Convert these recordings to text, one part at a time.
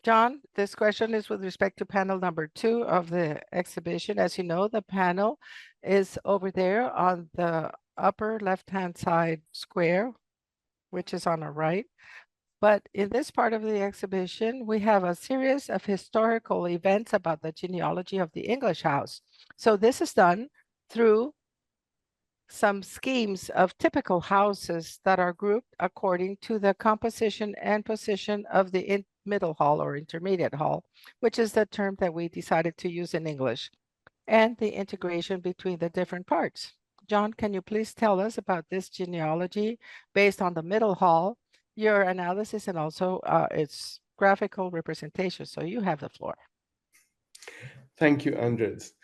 John, this question is with respect to panel number 2 of the exhibition. As you know, the panel is over there on the upper left-hand side square, which is on our right. But in this part of the exhibition, we have a series of historical events about the genealogy of the English house. So this is done through some schemes of typical houses that are grouped according to the composition and position of the middle hall or intermediate hall, which is the term that we decided to use in English, and the integration between the different parts. John, can you please tell us about this genealogy based on the middle hall, your analysis, and also its graphical representation? So you have the floor. Thank you, Andres.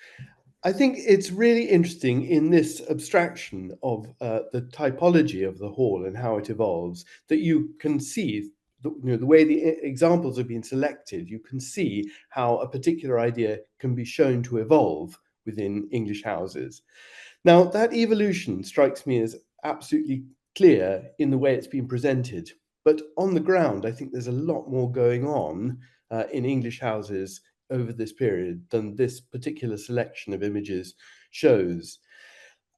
I think it's really interesting in this abstraction of the typology of the hall and how it evolves that you can see the way the examples have been selected. You can see how a particular idea can be shown to evolve within English houses. Now, that evolution strikes me as absolutely clear in the way it's been presented. But on the ground, I think there's a lot more going on in English houses over this period than this particular selection of images shows.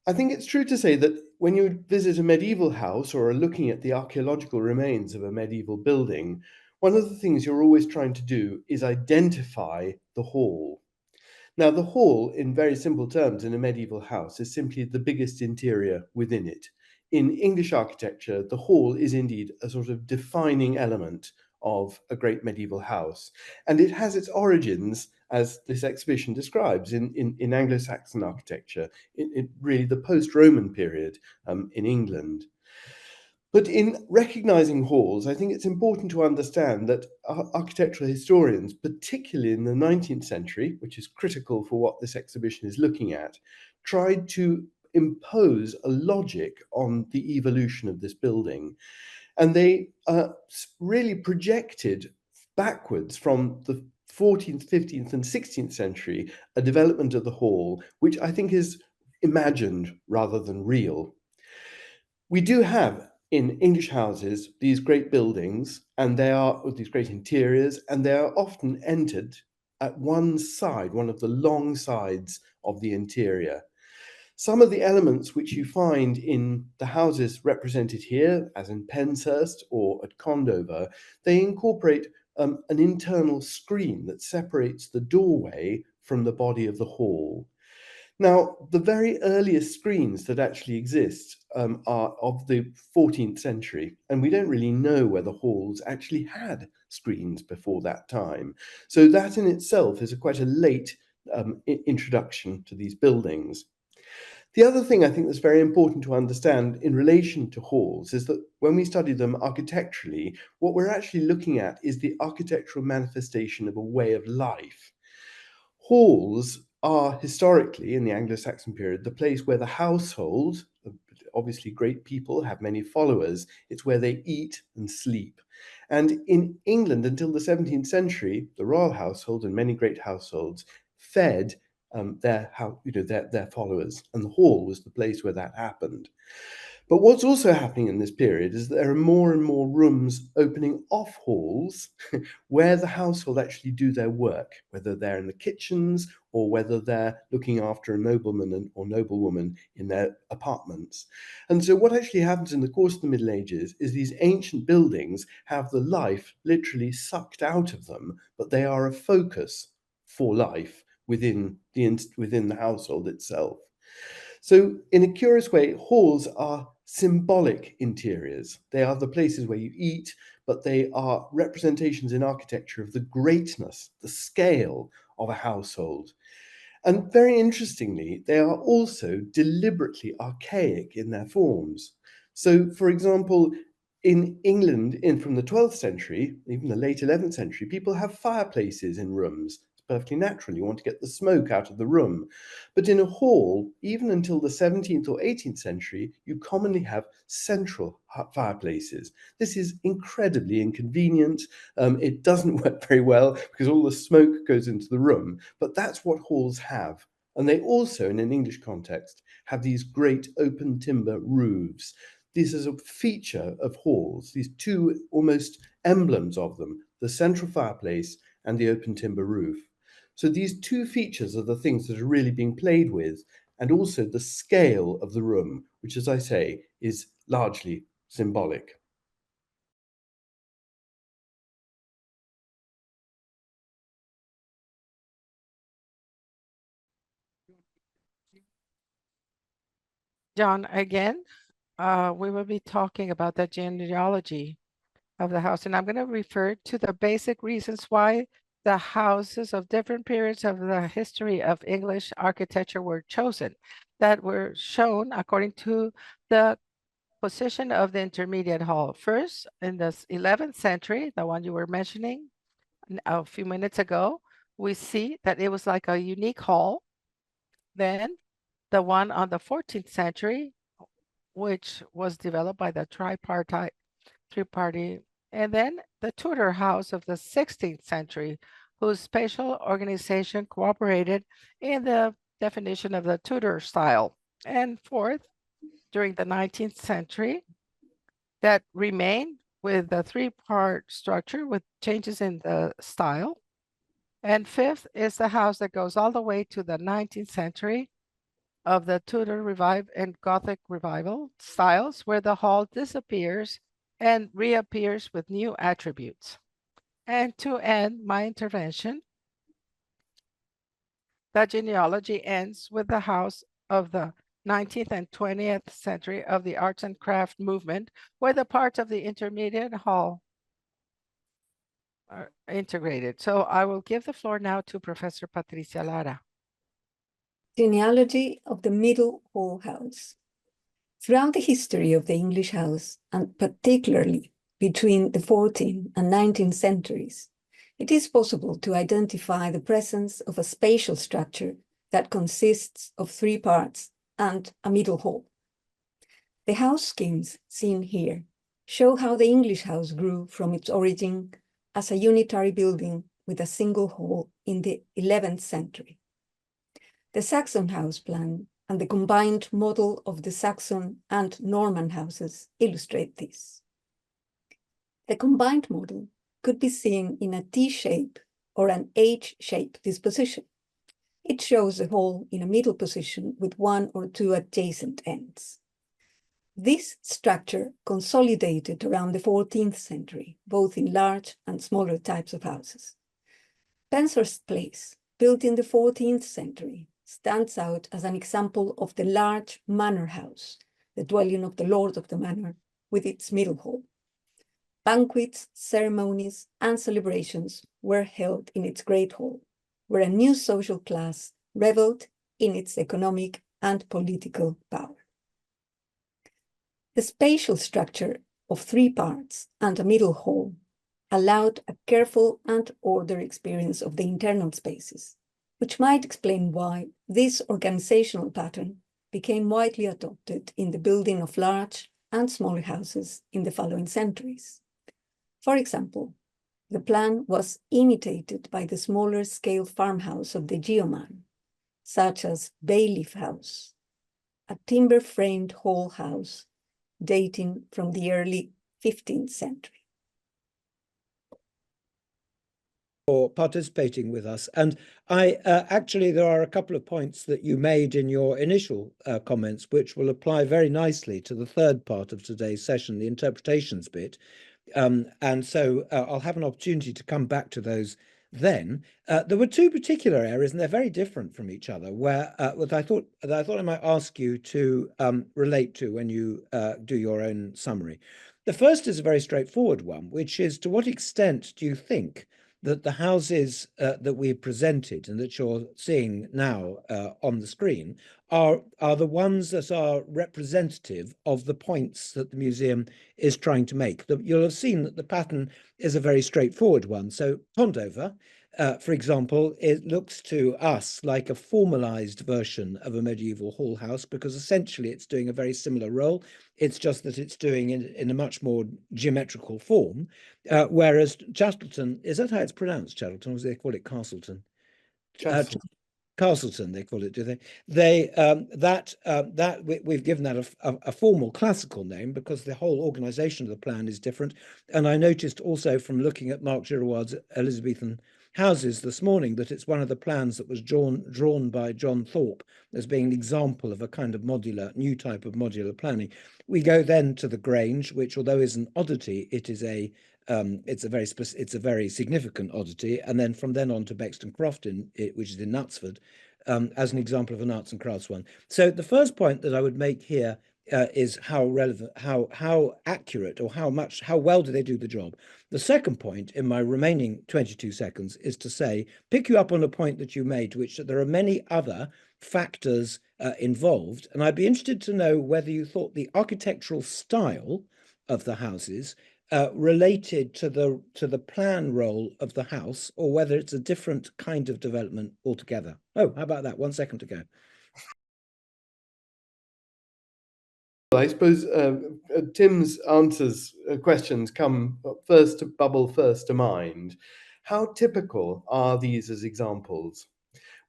I think it's true to say that when you visit a medieval house or are looking at the archaeological remains of a medieval building, one of the things you're always trying to do is identify the hall. Now, the hall, in very simple terms, in a medieval house is simply the biggest interior within it. In English architecture, the hall is indeed a sort of defining element of a great medieval house. And it has its origins, as this exhibition describes, in Anglo-Saxon architecture, in really the post-Roman period in England. But in recognizing halls, I think it's important to understand that architectural historians, particularly in the 19th century, which is critical for what this exhibition is looking at, tried to impose a logic on the evolution of this building. And they really projected backwards from the 14th, 15th, and 16th century a development of the hall, which I think is imagined rather than real. We do have in English houses these great buildings, and they are these great interiors, and they are often entered at one side, one of the long sides of the interior. Some of the elements which you find in the houses represented here, as in Penshurst or at Condover, they incorporate an internal screen that separates the doorway from the body of the hall. Now, the very earliest screens that actually exist are of the 14th century, and we don't really know whether halls actually had screens before that time. So that in itself is quite a late introduction to these buildings. The other thing I think that's very important to understand in relation to halls is that when we study them architecturally, what we're actually looking at is the architectural manifestation of a way of life. Halls are historically, in the Anglo-Saxon period, the place where the household, obviously great people, have many followers. It's where they eat and sleep. And in England, until the 17th century, the royal household and many great households fed their followers, and the hall was the place where that happened. But what's also happening in this period is that there are more and more rooms opening off halls where the household actually do their work, whether they're in the kitchens or whether they're looking after a nobleman or noblewoman in their apartments. And so what actually happens in the course of the Middle Ages is these ancient buildings have the life literally sucked out of them, but they are a focus for life within the household itself. So in a curious way, halls are symbolic interiors. They are the places where you eat, but they are representations in architecture of the greatness, the scale of a household. And very interestingly, they are also deliberately archaic in their forms. So, for example, in England, from the 12th century, even the late 11th century, people have fireplaces in rooms. It's perfectly natural. You want to get the smoke out of the room. But in a hall, even until the 17th or 18th century, you commonly have central fireplaces. This is incredibly inconvenient. It doesn't work very well because all the smoke goes into the room. But that's what halls have. And they also, in an English context, have these great open timber roofs. this is a feature of halls, these two almost emblems of them, the central fireplace and the open timber roof. So these two features are the things that are really being played with, and also the scale of the room, which, as I say, is largely symbolic. John, again, we will be talking about the genealogy of the house, and I'm going to refer to the basic reasons why the houses of different periods of the history of English architecture were chosen, that were shown according to the position of the intermediate hall. First, in the 11th century, the one you were mentioning a few minutes ago, we see that it was like a unique hall. Then the one on the 14th century, which was developed by the three-party, and then the Tudor house of the 16th century, whose spatial organization cooperated in the definition of the Tudor style. And fourth, during the 19th century, that remained with the three-part structure with changes in the style. And fifth is the house that goes all the way to the 19th century of the Tudor Revival and Gothic Revival styles, where the hall disappears and reappears with new attributes. And to end my intervention, the genealogy ends with the house of the 19th and 20th century of the arts and craft movement, where the parts of the intermediate hall are integrated. So I will give the floor now to Professor Patricia Lara. Genealogy of the Middle Hall House. Throughout the history of the English house, and particularly between the 14th and 19th centuries, it is possible to identify the presence of a spatial structure that consists of three parts and a middle hall. The house schemes seen here show how the English house grew from its origin as a unitary building with a single hall in the 11th century. The Saxon house plan and the combined model of the Saxon and Norman houses illustrate this. The combined model could be seen in a T-shape or an H-shape disposition. It shows the hall in a middle position with one or two adjacent ends. This structure consolidated around the 14th century, both in large and smaller types of houses. Penshurst Place, built in the 14th century, stands out as an example of the large manor house, the dwelling of the lord of the manor, with its middle hall. Banquets, ceremonies, and celebrations were held in its great hall, where a new social class reveled in its economic and political power. The spatial structure of three parts and a middle hall allowed a careful and ordered experience of the internal spaces, which might explain why this organizational pattern became widely adopted in the building of large and smaller houses in the following centuries. For example, the plan was imitated by the smaller scale farmhouse of the Geoman, such as Bayleaf House, a timber-framed hall house dating from the early 15th century. For participating with us. And I actually, there are a couple of points that you made in your initial comments, which will apply very nicely to the third part of today's session, the interpretations bit. And so I'll have an opportunity to come back to those then. There were two particular areas, and they're very different from each other, where I thought I might ask you to relate to when you do your own summary. The first is a very straightforward one, which is, to what extent do you think that the houses that we presented and that you're seeing now on the screen are the ones that are representative of the points that the museum is trying to make? You'll have seen that the pattern is a very straightforward one. So Pondover, for example, it looks to us like a formalized version of a medieval hall house, because essentially it's doing a very similar role. It's just that it's doing it in a much more geometrical form, whereas Chattleton, is that how it's pronounced, Chattleton, or do they call it Castleton? Castleton. Castleton, they call it, do they? We've given that a formal classical name because the whole organisation of the plan is different. And I noticed also from looking at Mark Girouard's Elizabethan houses this morning that it's one of the plans that was drawn by John Thorpe as being an example of a kind of new type of modular planning. We go then to the Grange, which, although is an oddity, it's a very significant oddity, and then from then on to Bexton Croft, which is in Knutsford, as an example of an arts and crafts one. So the first point that I would make here is how relevant, how accurate, or how well do they do the job. The second point in my remaining 22 seconds is to say, pick you up on a point that you made, which there are many other factors involved, and I'd be interested to know whether you thought the architectural style of the houses related to the plan role of the house, or whether it's a different kind of development altogether. Oh, how about that? 1 second to go. I suppose Tim's questions bubble first to mind. How typical are these as examples?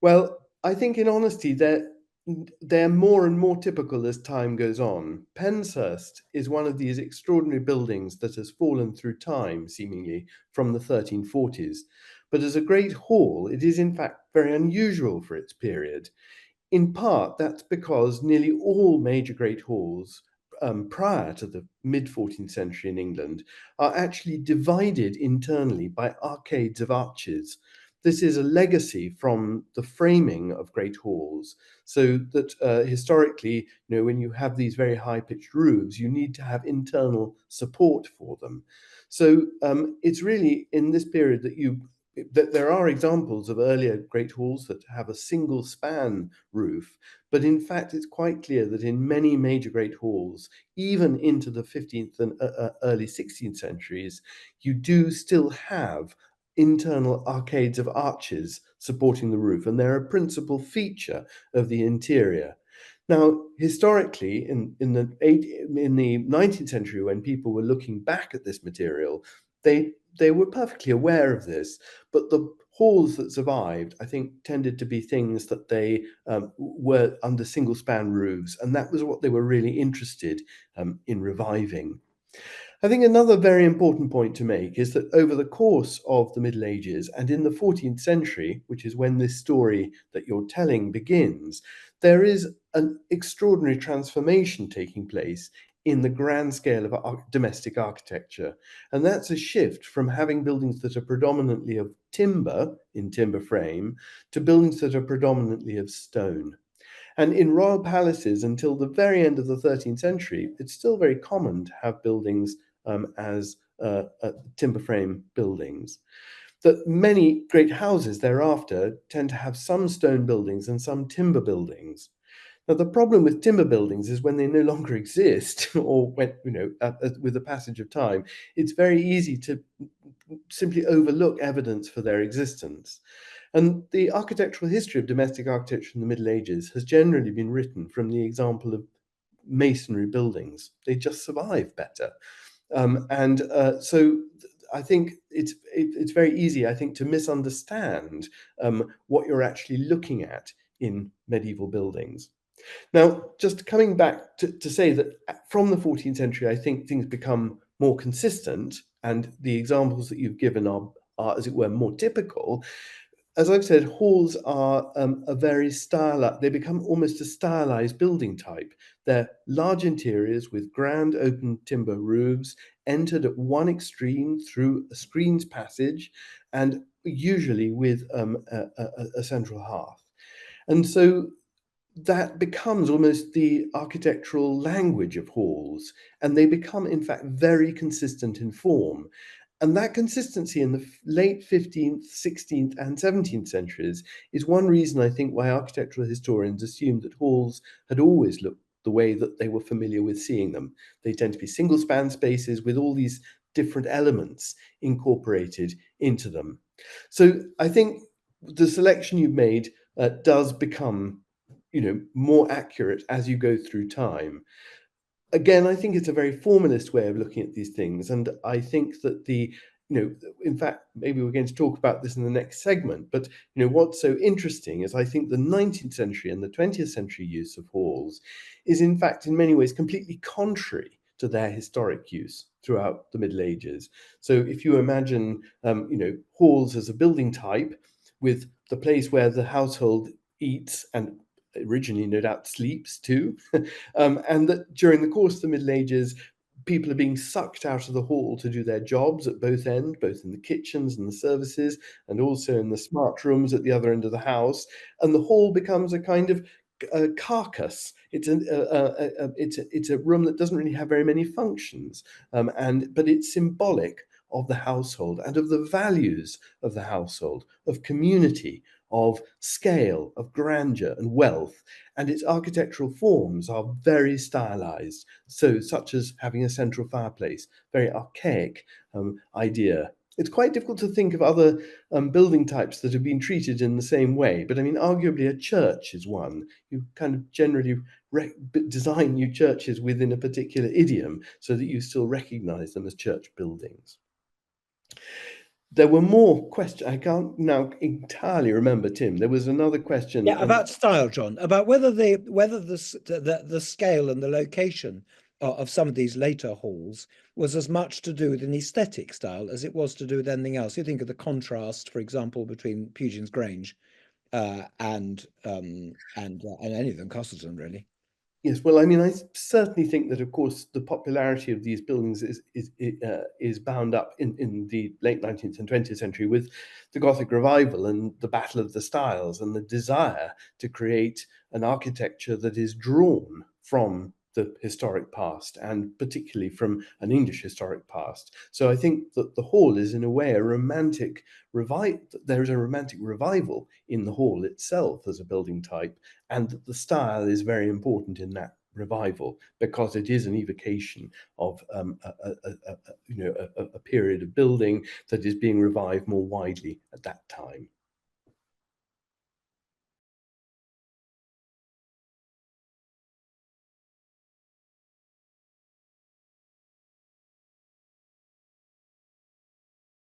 Well, I think in honesty, they're more and more typical as time goes on. Penshurst is one of these extraordinary buildings that has fallen through time, seemingly, from the 1340s. But as a great hall, it is in fact very unusual for its period. In part, that's because nearly all major great halls prior to the mid-14th century in England are actually divided internally by arcades of arches. This is a legacy from the framing of great halls, so that historically, when you have these very high-pitched roofs, you need to have internal support for them. So it's really in this period that there are examples of earlier great halls that have a single span roof, but in fact it's quite clear that in many major great halls, even into the 15th and early 16th centuries, you do still have internal arcades of arches supporting the roof, and they're a principal feature of the interior. Now, historically, in the 19th century, when people were looking back at this material, they were perfectly aware of this, but the halls that survived, I think, tended to be things that they were under single span roofs, and that was what they were really interested in reviving. I think another very important point to make is that over the course of the Middle Ages and in the 14th century, which is when this story that you're telling begins, there is an extraordinary transformation taking place in the grand scale of domestic architecture. And that's a shift from having buildings that are predominantly of timber, in timber frame, to buildings that are predominantly of stone. And in royal palaces, until the very end of the 13th century, it's still very common to have buildings as timber frame buildings. That many great houses thereafter tend to have some stone buildings and some timber buildings. Now, the problem with timber buildings is when they no longer exist, or when, with the passage of time, it's very easy to simply overlook evidence for their existence. And the architectural history of domestic architecture in the Middle Ages has generally been written from the example of masonry buildings. They just survive better. So I think it's very easy, I think, to misunderstand what you're actually looking at in medieval buildings. Now, just coming back to say that from the 14th century, I think things become more consistent, and the examples that you've given are, as it were, more typical. As I've said, halls are they become almost a stylized building type. They're large interiors with grand open timber roofs, entered at one extreme through a screened passage, and usually with a central hearth. And so that becomes almost the architectural language of halls, and they become, in fact, very consistent in form. And that consistency in the late 15th, 16th, and 17th centuries is one reason, I think, why architectural historians assumed that halls had always looked the way that they were familiar with seeing them. They tend to be single span spaces with all these different elements incorporated into them. So I think the selection you've made does become more accurate as you go through time. Again, I think it's a very formalist way of looking at these things, and I think that the in fact, maybe we're going to talk about this in the next segment, but what's so interesting is I think the 19th century and the 20th century use of halls is in fact in many ways completely contrary to their historic use throughout the Middle Ages. So if you imagine, halls as a building type with the place where the household eats and originally no doubt sleeps too, and that during the course of the Middle Ages, people are being sucked out of the hall to do their jobs at both ends, both in the kitchens and the services, and also in the smart rooms at the other end of the house. And the hall becomes a kind of carcass. It's a room that doesn't really have very many functions, but it's symbolic of the household and of the values of the household, of community, of scale, of grandeur and wealth. And its architectural forms are very stylized, such as having a central fireplace, very archaic idea. It's quite difficult to think of other building types that have been treated in the same way, but I mean, arguably a church is one. You kind of generally design new churches within a particular idiom so that you still recognize them as church buildings. There were more questions. I can't now entirely remember, Tim. There was another question. Yeah, about style, John, about whether the scale and the location of some of these later halls was as much to do with an aesthetic style as it was to do with anything else. You think of the contrast, for example, between Pugins Grange and any of them, Castleton, really. Yes, well, I mean, I certainly think that, of course, the popularity of these buildings is bound up in the late 19th and 20th century with the Gothic revival and the battle of the styles and the desire to create an architecture that is drawn from the historic past, and particularly from an English historic past. So I think that the hall is in a way a romantic there is a romantic revival in the hall itself as a building type, and that the style is very important in that revival because it is an evocation of a period of building that is being revived more widely at that time.